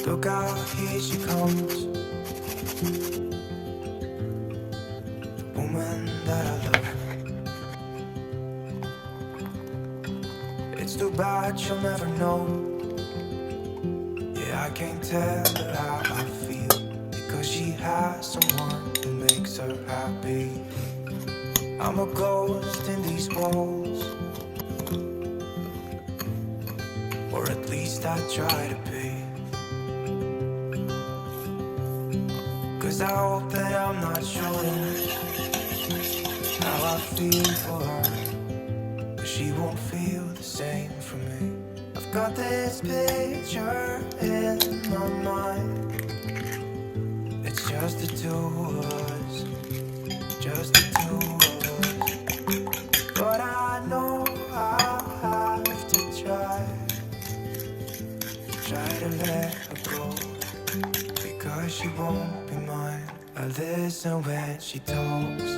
Look out, here she comes, the woman that I love. It's too bad she'll never know. Yeah, I can't tell her how I feel, because she has someone who makes her happy. I'm a ghost in these walls, or at least I try to be. 'Cause I hope that I'm not showing how I feel for her, but she won't feel the same for me. I've got this picture in my mind. It's just the two of us, just the two of us. But I know I'll have to try to let her go, because she won't be mine. I listen when she talks,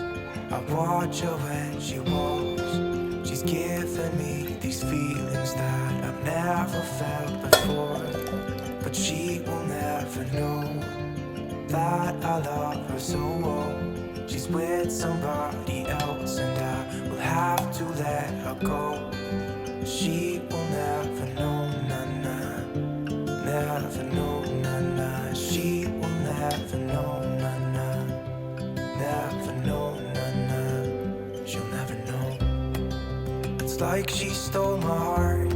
I watch her when she walks. She's given me these feelings that I've never felt before, but she will never know that I love her so well. She's with somebody else and I will have to let her go. She will never know, nah, never know, nah. She will never know, nah, never know, nah. She'll never know. It's like she stole my heart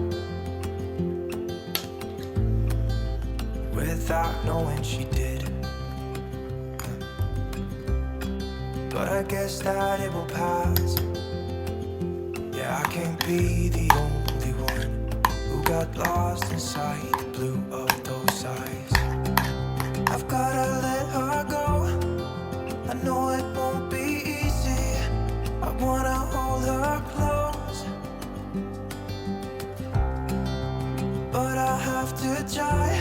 without knowing she did. But I guess that it will pass. Yeah, I can't be the only one who got lost inside the blue of those eyes.